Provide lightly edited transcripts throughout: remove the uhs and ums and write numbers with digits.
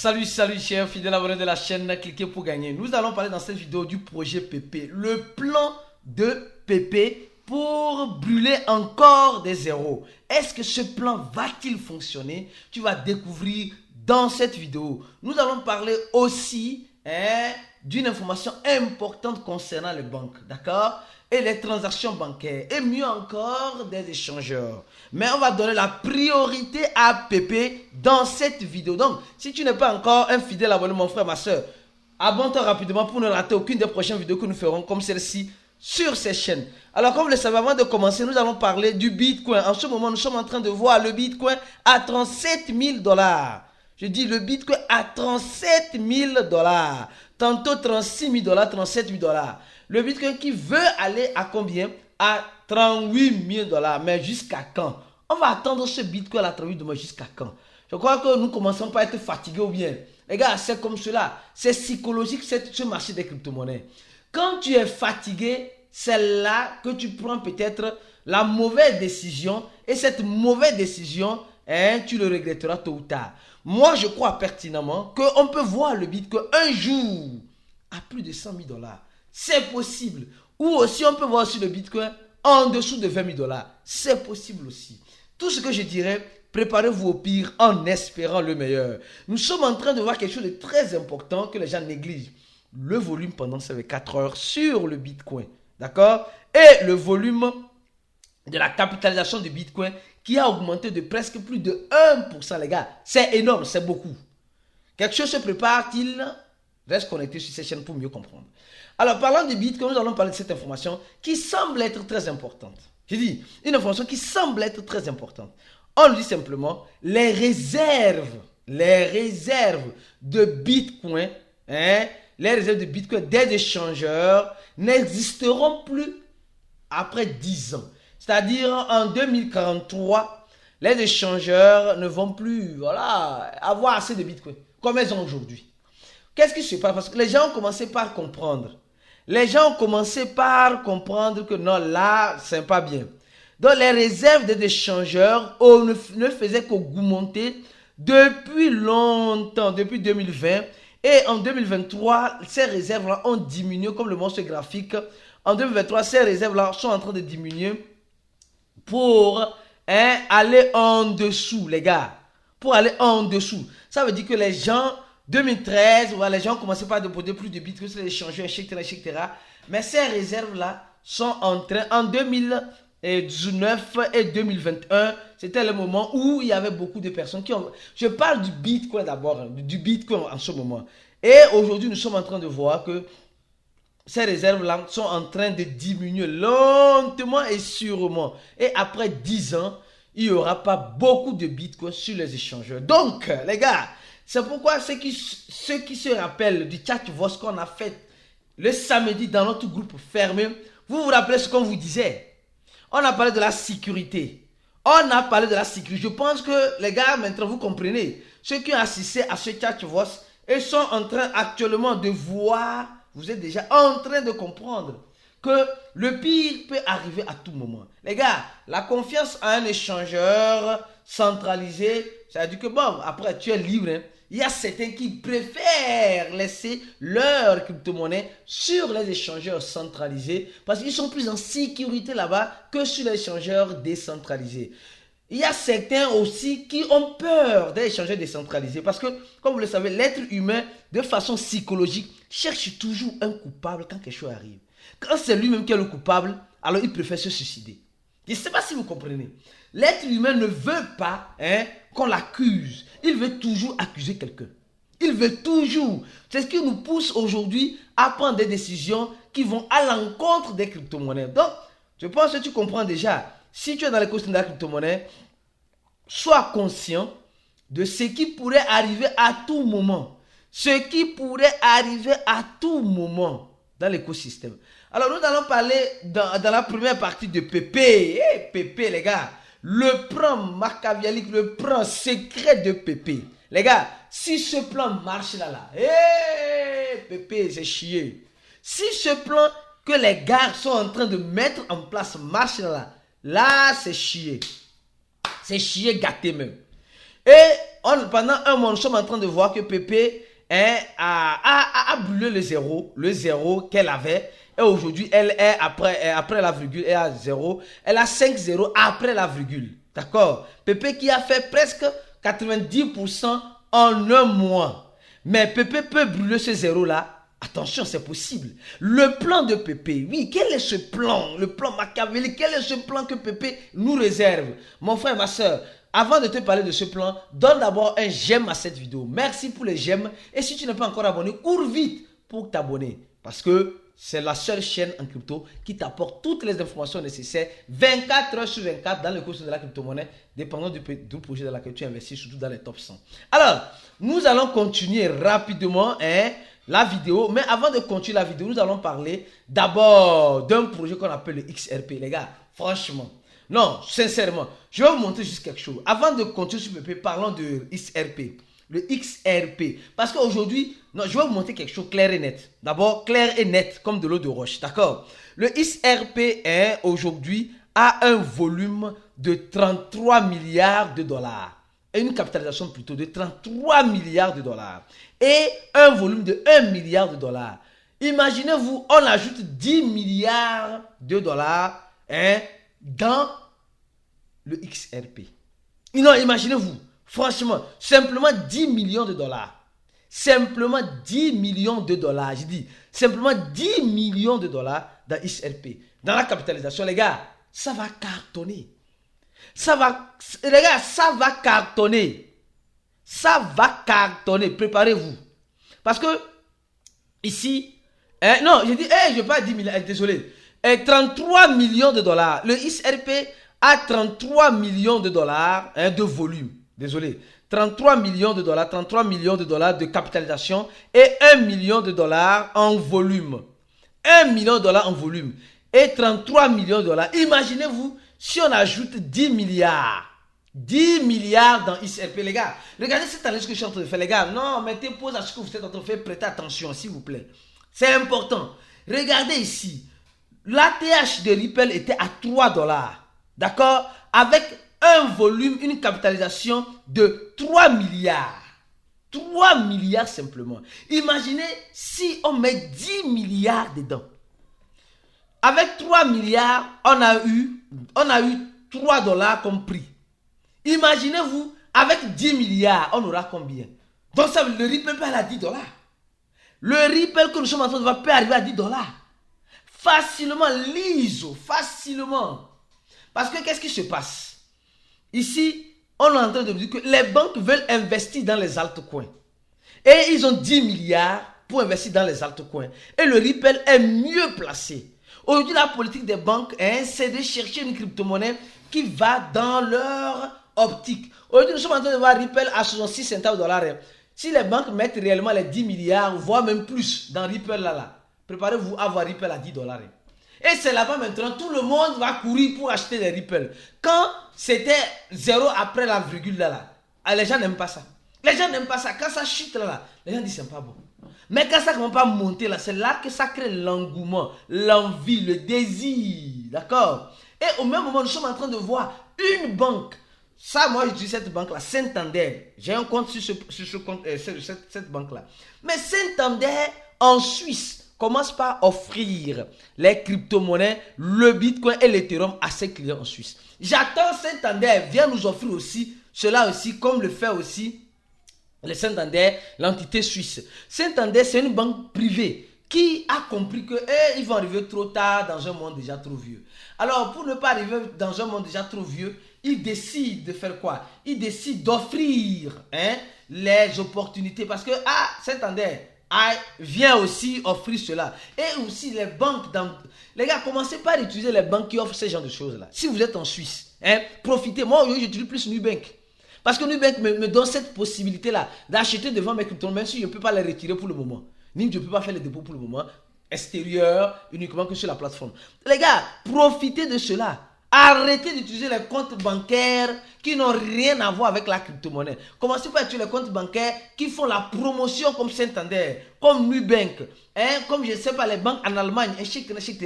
Salut, chers fidèles abonnés de la chaîne, cliquez pour gagner. Nous allons parler dans cette vidéo du projet PP, le plan de PP pour brûler encore des zéros. Est-ce que ce plan va-t-il fonctionner? Tu vas découvrir dans cette vidéo. Nous allons parler aussi d'une information importante concernant les banques, d'accord? Et les transactions bancaires, et mieux encore des échangeurs. Mais on va donner la priorité à PP dans cette vidéo. Donc, si tu n'es pas encore un fidèle abonné, mon frère, ma soeur, abonne-toi rapidement pour ne rater aucune des prochaines vidéos que nous ferons comme celle-ci sur ces chaînes. Alors, comme vous le savez, avant de commencer, nous allons parler du Bitcoin. En ce moment, nous sommes en train de voir le Bitcoin à 37 000 $. Je dis le Bitcoin à 37 000 $. Tantôt 36 000 $, 37 000 $. Le Bitcoin qui veut aller à combien? À 38 000 $. Mais jusqu'à quand? On va attendre ce Bitcoin à 38 000 $ jusqu'à quand? Je crois que nous commençons pas à être fatigués ou bien. Les gars, c'est comme cela. C'est psychologique ce marché des crypto-monnaies. Quand tu es fatigué, c'est là que tu prends peut-être la mauvaise décision. Et cette mauvaise décision, tu le regretteras tôt ou tard. Moi, je crois pertinemment qu'on peut voir le Bitcoin un jour à plus de 100 000 $. C'est possible. Ou aussi, on peut voir sur le Bitcoin en dessous de 20 000 $. C'est possible aussi. Tout ce que je dirais, préparez-vous au pire en espérant le meilleur. Nous sommes en train de voir quelque chose de très important que les gens négligent. Le volume pendant ces 4 heures sur le Bitcoin. D'accord? Et le volume de la capitalisation du Bitcoin qui a augmenté de presque plus de 1%, les gars. C'est énorme, c'est beaucoup. Quelque chose se prépare-t-il? Reste connecté sur cette chaîne pour mieux comprendre. Alors, parlant de Bitcoin, nous allons parler de cette information qui semble être très importante. J'ai dit, une information qui semble être très importante. On nous dit simplement, les réserves de Bitcoin, les réserves de Bitcoin des échangeurs n'existeront plus après 10 ans. C'est-à-dire, en 2043, les échangeurs ne vont plus avoir assez de Bitcoin, comme elles ont aujourd'hui. Qu'est-ce qui se passe? Parce que les gens ont commencé par comprendre. Les gens ont commencé par comprendre que non, là, c'est pas bien. Donc, les réserves des échangeurs ne faisaient qu'augmenter depuis longtemps, depuis 2020. Et en 2023, ces réserves-là ont diminué, comme le montre graphique. En 2023, ces réserves-là sont en train de diminuer pour aller en dessous, les gars. Pour aller en dessous. Ça veut dire que les gens... 2013, voilà, les gens commençaient pas à déposer plus de bitcoins sur les échangeurs, etc. Mais ces réserves-là sont en train, en 2019 et 2021, c'était le moment où il y avait beaucoup de personnes qui ont... Je parle du Bitcoin d'abord, du Bitcoin en ce moment. Et aujourd'hui, nous sommes en train de voir que ces réserves-là sont en train de diminuer lentement et sûrement. Et après 10 ans, il n'y aura pas beaucoup de Bitcoin sur les échangeurs. Donc, les gars, c'est pourquoi ceux qui se rappellent du chat-voix qu'on a fait le samedi dans notre groupe fermé, vous vous rappelez ce qu'on vous disait? On a parlé de la sécurité. Je pense que les gars, maintenant vous comprenez. Ceux qui ont assisté à ce chat-voix et sont en train actuellement de voir, vous êtes déjà en train de comprendre que le pire peut arriver à tout moment. Les gars, la confiance à un échangeur centralisé, ça veut dire que bon, après tu es libre, Il y a certains qui préfèrent laisser leur crypto-monnaie sur les échangeurs centralisés parce qu'ils sont plus en sécurité là-bas que sur les échangeurs décentralisés. Il y a certains aussi qui ont peur des échangeurs décentralisés parce que, comme vous le savez, l'être humain, de façon psychologique, cherche toujours un coupable quand quelque chose arrive. Quand c'est lui-même qui est le coupable, alors il préfère se suicider. Je ne sais pas si vous comprenez. L'être humain ne veut pas qu'on l'accuse. Il veut toujours accuser quelqu'un. Il veut toujours. C'est ce qui nous pousse aujourd'hui à prendre des décisions qui vont à l'encontre des crypto-monnaies. Donc, je pense que tu comprends déjà. Si tu es dans l'écosystème de la crypto-monnaie, sois conscient de ce qui pourrait arriver à tout moment. Ce qui pourrait arriver à tout moment dans l'écosystème. Alors, nous allons parler dans la première partie de PP. PP, les gars. Le plan machiavélique, le plan secret de PP. Les gars, si ce plan marche là, PP, c'est chier. Si ce plan que les gars sont en train de mettre en place marche là, c'est chier. C'est chier gâté même. Et pendant un mois, nous sommes en train de voir que Pépé a brûlé le zéro qu'elle avait. Et aujourd'hui, elle est après la virgule, elle est à 0. Elle a 5 zéros après la virgule. D'accord? Pépé qui a fait presque 90% en un mois. Mais Pépé peut brûler ce zéro-là. Attention, c'est possible. Le plan de Pépé, oui, quel est ce plan? Le plan machiavélique, quel est ce plan que Pépé nous réserve? Mon frère, ma soeur, avant de te parler de ce plan, donne d'abord un j'aime à cette vidéo. Merci pour les j'aime. Et si tu n'es pas encore abonné, cours vite pour t'abonner. Parce que c'est la seule chaîne en crypto qui t'apporte toutes les informations nécessaires 24 heures sur 24 dans le cours de la crypto-monnaie, dépendant du projet dans lequel tu investis, surtout dans les top 100. Alors, nous allons continuer rapidement la vidéo. Mais avant de continuer la vidéo, nous allons parler d'abord d'un projet qu'on appelle le XRP. Les gars, franchement, non, sincèrement, je vais vous montrer juste quelque chose. Avant de continuer sur PP, parlons de XRP. Le XRP. Parce qu'aujourd'hui, non, je vais vous montrer quelque chose clair et net. D'abord, clair et net, comme de l'eau de roche. D'accord? Le XRP, aujourd'hui, a un volume de 33 milliards de dollars. Et une capitalisation plutôt de 33 milliards de dollars. Et un volume de 1 milliard de dollars. Imaginez-vous, on ajoute 10 milliards de dollars dans le XRP. Non, imaginez-vous. Franchement, simplement 10 millions de dollars. Simplement 10 millions de dollars. Je dis, simplement 10 millions de dollars dans XRP. Dans la capitalisation, les gars, ça va cartonner. Les gars, ça va cartonner. Ça va cartonner. Préparez-vous. Parce que, ici, non, je dis, je ne vais pas 10 millions, désolé. 33 millions de dollars. Le XRP a 33 millions de dollars de volume. Désolé, 33 millions de dollars de capitalisation et 1 million de dollars en volume. 1 million de dollars en volume et 33 millions de dollars. Imaginez-vous si on ajoute 10 milliards. 10 milliards dans XRP, les gars. Regardez cette analyse que je suis en train de faire, les gars. Non, mettez pause à ce que vous êtes en train de faire. Prêtez attention, s'il vous plaît. C'est important. Regardez ici. L'ATH de Ripple était à 3 dollars. D'accord? Avec un volume, une capitalisation de 3 milliards. 3 milliards simplement. Imaginez si on met 10 milliards dedans. Avec 3 milliards, on a eu 3 dollars comme prix. Imaginez-vous, avec 10 milliards, on aura combien? Donc ça, le Ripple peut aller à 10 dollars. Le Ripple que nous sommes en train de voir peut arriver à 10 dollars. Facilement, liso, facilement. Parce que qu'est-ce qui se passe? Ici, on est en train de dire que les banques veulent investir dans les altcoins. Et ils ont 10 milliards pour investir dans les altcoins. Et le Ripple est mieux placé. Aujourd'hui, la politique des banques, c'est de chercher une crypto-monnaie qui va dans leur optique. Aujourd'hui, nous sommes en train de voir Ripple à 66 centimes de dollars. Si les banques mettent réellement les 10 milliards, voire même plus dans Ripple là, préparez-vous à voir Ripple à 10 dollars. Et c'est là-bas maintenant, tout le monde va courir pour acheter des Ripple. Quand c'était 0 après la virgule là, les gens n'aiment pas ça. Les gens n'aiment pas ça. Quand ça chute là, les gens disent c'est pas bon. Mais quand ça ne commence pas à monter là, c'est là que ça crée l'engouement, l'envie, le désir. D'accord? Et au même moment, nous sommes en train de voir une banque. Ça, moi, j'utilise cette banque-là, Santander. J'ai un compte sur cette banque-là. Mais Santander, en Suisse, commence par offrir les crypto-monnaies, le Bitcoin et l'Ethereum à ses clients en Suisse. J'attends Santander vient nous offrir aussi, cela aussi, comme le fait aussi le Santander, l'entité suisse. Santander, c'est une banque privée qui a compris que ils vont arriver trop tard dans un monde déjà trop vieux. Alors, pour ne pas arriver dans un monde déjà trop vieux, ils décident de faire quoi? Ils décident d'offrir les opportunités parce que Santander vient aussi offrir cela. Et aussi les banques. Les gars, commencez par utiliser les banques qui offrent ce genre de choses-là. Si vous êtes en Suisse, profitez. Moi, j'utilise plus Nubank. Parce que Nubank me donne cette possibilité-là d'acheter devant mes cryptos, même si je ne peux pas les retirer pour le moment. Ni je ne peux pas faire les dépôts pour le moment. Extérieur, uniquement que sur la plateforme. Les gars, profitez de cela. Arrêtez d'utiliser les comptes bancaires qui n'ont rien à voir avec la crypto-monnaie. Commencez par utiliser les comptes bancaires qui font la promotion comme Santander, comme Nubank, comme je ne sais pas les banques en Allemagne, etc.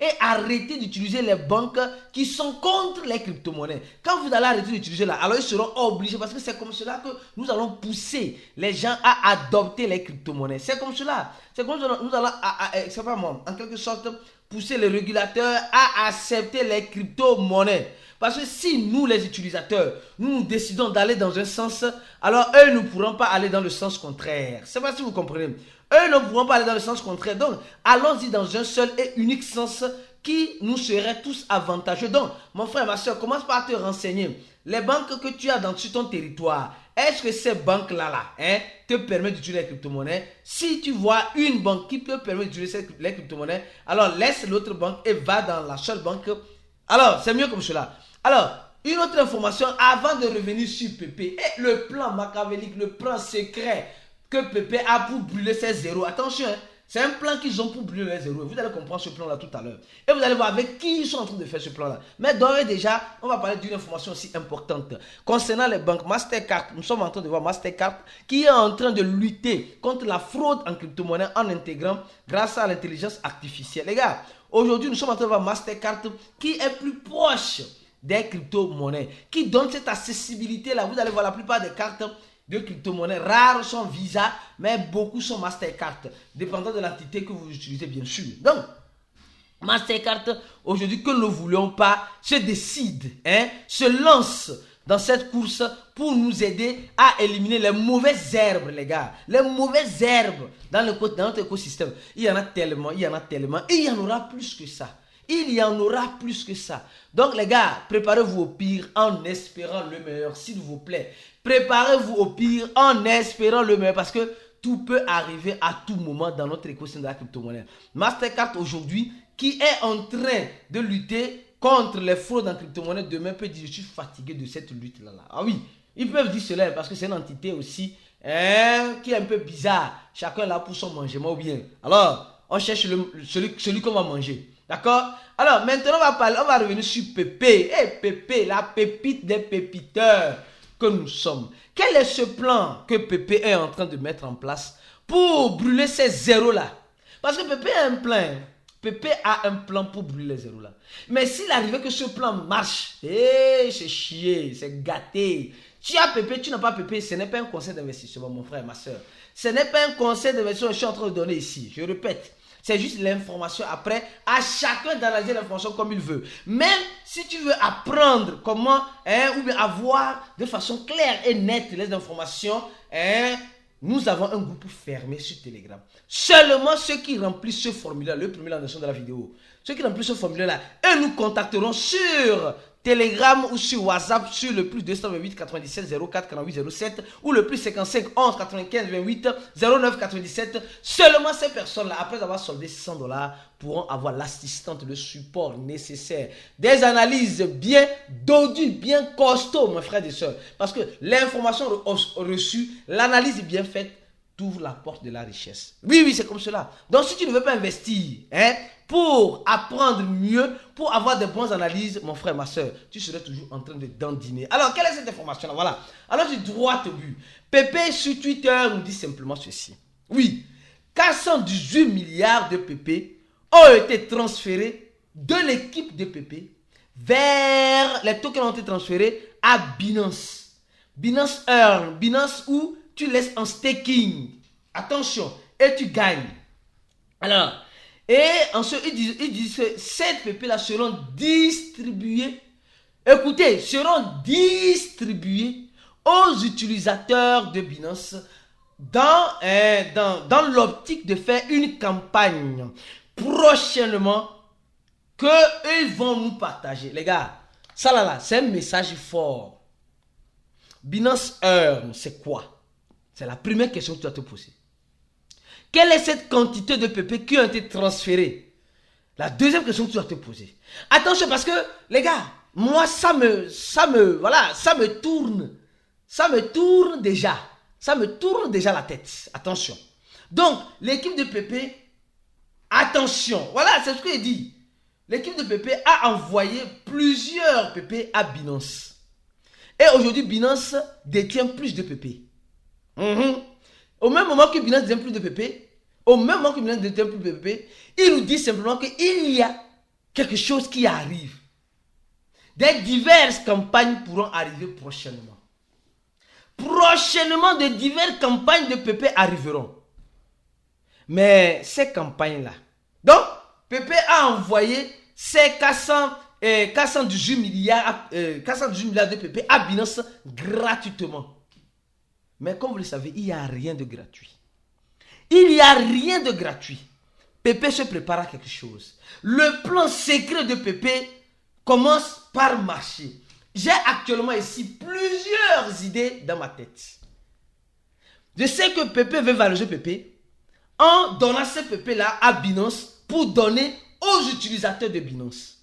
Et arrêtez d'utiliser les banques qui sont contre les crypto-monnaies. Quand vous allez arrêter d'utiliser là, alors ils seront obligés parce que c'est comme cela que nous allons pousser les gens à adopter les crypto-monnaies. C'est comme cela. C'est comme cela nous allons, c'est pas moi, en quelque sorte, pousser les régulateurs à accepter les crypto-monnaies. Parce que si nous, les utilisateurs, nous décidons d'aller dans un sens, alors eux ne pourront pas aller dans le sens contraire. C'est pas si vous comprenez. Eux ne pourront pas aller dans le sens contraire. Donc, allons-y dans un seul et unique sens qui nous serait tous avantageux. Donc, mon frère, ma soeur, commence par te renseigner. Les banques que tu as sur ton territoire, est-ce que ces banques-là te permettent d'utiliser les crypto-monnaies? Si tu vois une banque qui te permet d'utiliser les crypto-monnaies, alors laisse l'autre banque et va dans la seule banque. Alors, c'est mieux comme cela. Alors, une autre information avant de revenir sur Pépé. Et le plan machiavélique, le plan secret que Pépé a pour brûler ses zéros. Attention, c'est un plan qu'ils ont pour brûler les zéros. Vous allez comprendre ce plan-là tout à l'heure. Et vous allez voir avec qui ils sont en train de faire ce plan-là. Mais d'ores et déjà, on va parler d'une information aussi importante. Concernant les banques Mastercard, nous sommes en train de voir Mastercard qui est en train de lutter contre la fraude en crypto-monnaie en intégrant grâce à l'intelligence artificielle. Les gars, aujourd'hui, nous sommes en train de voir Mastercard qui est plus proche des crypto-monnaies, qui donne cette accessibilité-là. Vous allez voir la plupart des cartes de crypto-monnaies, rares sont Visa, mais beaucoup sont Mastercard, dépendant de l'entité que vous utilisez, bien sûr. Donc, Mastercard, aujourd'hui, que nous ne voulions pas, se décide, se lance dans cette course pour nous aider à éliminer les mauvaises herbes, les gars. Les mauvaises herbes dans notre écosystème. Il y en a tellement, il y en a tellement, et il y en aura plus que ça. Il y en aura plus que ça. Donc les gars, préparez-vous au pire en espérant le meilleur, s'il vous plaît. Préparez-vous au pire en espérant le meilleur parce que tout peut arriver à tout moment dans notre écosystème de la crypto-monnaie. Mastercard aujourd'hui, qui est en train de lutter contre les fraudes en crypto-monnaie, demain peut dire je suis fatigué de cette lutte-là. Ah oui, ils peuvent dire cela parce que c'est une entité aussi qui est un peu bizarre. Chacun là pour son mangement ou bien. Alors, on cherche celui qu'on va manger. D'accord? Alors, maintenant, on va revenir sur Pépé. Pépé, la pépite des pépiteurs que nous sommes. Quel est ce plan que Pépé est en train de mettre en place pour brûler ces zéros-là? Parce que Pépé a un plan. Pépé a un plan pour brûler les zéros-là. Mais s'il arrivait que ce plan marche, c'est chier, c'est gâté. Tu as Pépé, tu n'as pas Pépé, ce n'est pas un conseil d'investissement, mon frère, ma soeur. Ce n'est pas un conseil d'investissement que je suis en train de donner ici. Je répète. C'est juste l'information. Après, à chacun d'analyser l'information comme il veut. Même si tu veux apprendre comment, ou bien avoir de façon claire et nette les informations, nous avons un groupe fermé sur Telegram. Seulement ceux qui remplissent ce formulaire, le premier dans de la vidéo, ceux qui remplissent ce formulaire-là, eux nous contacteront sur Telegram ou sur WhatsApp sur le plus 228 97 04 48 07 ou le plus 55 11 95 28 09 97. Seulement ces personnes-là, après avoir soldé $600, pourront avoir l'assistante, le support nécessaire. Des analyses bien dodues, bien costauds, mes frères et sœurs. Parce que l'information reçue, l'analyse bien faite, t'ouvre la porte de la richesse. Oui, oui, c'est comme cela. Donc, si tu ne veux pas investir, pour apprendre mieux, pour avoir de bonnes analyses, mon frère, ma soeur, tu serais toujours en train de dandiner. Alors, quelle est cette information-là? Voilà. Alors, du droit au but. Pépé sur Twitter nous dit simplement ceci. Oui, 418 milliards de Pépé ont été transférés de l'équipe de Pépé vers les tokens ont été transférés à Binance. Binance Earn, Binance où tu laisses en staking. Attention, et tu gagnes. Alors, et ensuite, ils disent que ces PP-là seront distribués. Écoutez, seront distribués aux utilisateurs de Binance dans l'optique de faire une campagne prochainement qu'ils vont nous partager. Les gars, ça là, c'est un message fort. Binance Earn, c'est quoi? C'est la première question que tu dois te poser. Quelle est cette quantité de PP qui ont été transférées? La deuxième question que tu dois te poser. Attention parce que, les gars, moi, ça me tourne déjà. Ça me tourne déjà la tête. Attention. Donc, l'équipe de PP, attention. Voilà, c'est ce que je dis. l'équipe de Pépé a envoyé plusieurs Pépé à Binance. Et aujourd'hui, Binance détient plus de Pépé. Au même moment que Binance détient plus de Pépé, il nous dit simplement qu'il y a quelque chose qui arrive. Des diverses campagnes pourront arriver prochainement. Prochainement, de diverses campagnes de Pépé arriveront. Mais ces campagnes-là, donc Pépé a envoyé ces 418 milliards de Pépé à Binance gratuitement. Mais comme vous le savez, il n'y a rien de gratuit. Il n'y a rien de gratuit. Pépé se prépare à quelque chose. Le plan secret de Pépé commence par marcher. J'ai actuellement ici plusieurs idées dans ma tête. Je sais que Pépé veut valoriser Pépé en donnant ces Pépé-là à Binance pour donner aux utilisateurs de Binance.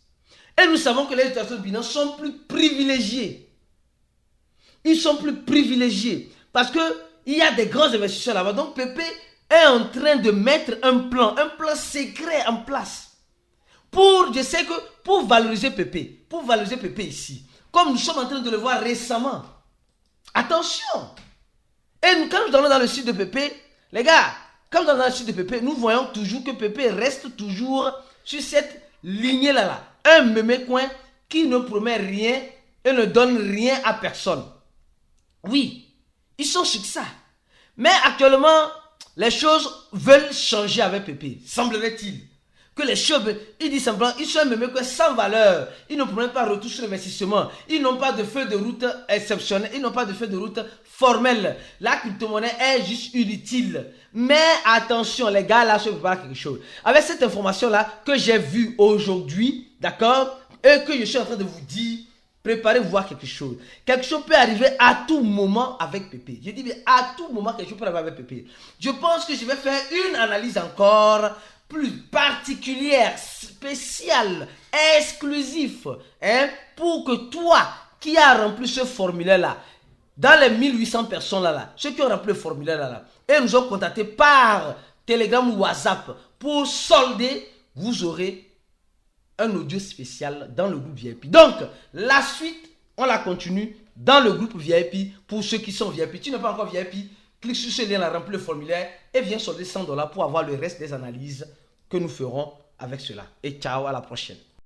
Et nous savons que les utilisateurs de Binance sont plus privilégiés. Ils sont plus privilégiés parce qu'il y a des grands investisseurs là-bas. Donc Pépé est en train de mettre un plan secret en place. Je sais que pour valoriser Pépé ici, comme nous sommes en train de le voir récemment. Attention! Et quand nous allons dans le site de Pépé, les gars, quand nous allons dans le site de Pépé, nous voyons toujours que Pépé reste toujours sur cette lignée-là. Un mémé coin qui ne promet rien et ne donne rien à personne. Oui, ils sont sur ça. Mais actuellement, les choses veulent changer avec Pépé. Semblerait-il que les choses, il dit simplement, ils sont même sans valeur. Ils ne prennent pas retour sur l'investissement. Ils n'ont pas de feuille de route exceptionnelle. Ils n'ont pas de feuille de route formelle. La crypto-monnaie est juste inutile. Mais attention, les gars, là, je vais vous parler quelque chose. Avec cette information-là que j'ai vue aujourd'hui, d'accord, et que je suis en train de vous dire, préparez-vous à quelque chose. Quelque chose peut arriver à tout moment avec Pépé. Je dis bien à tout moment quelque chose peut arriver avec Pépé. Je pense que je vais faire une analyse encore plus particulière, spéciale, exclusive, pour que toi qui as rempli ce formulaire-là, dans les 1800 personnes là, ceux qui ont rempli le formulaire là, et nous ont contacté par Telegram ou WhatsApp pour solder, vous aurez un audio spécial dans le groupe VIP. Donc, la suite, on la continue dans le groupe VIP pour ceux qui sont VIP. Tu n'es pas encore VIP, clique sur ce lien, remplis le formulaire et viens solder $100 pour avoir le reste des analyses que nous ferons avec cela. Et ciao, à la prochaine.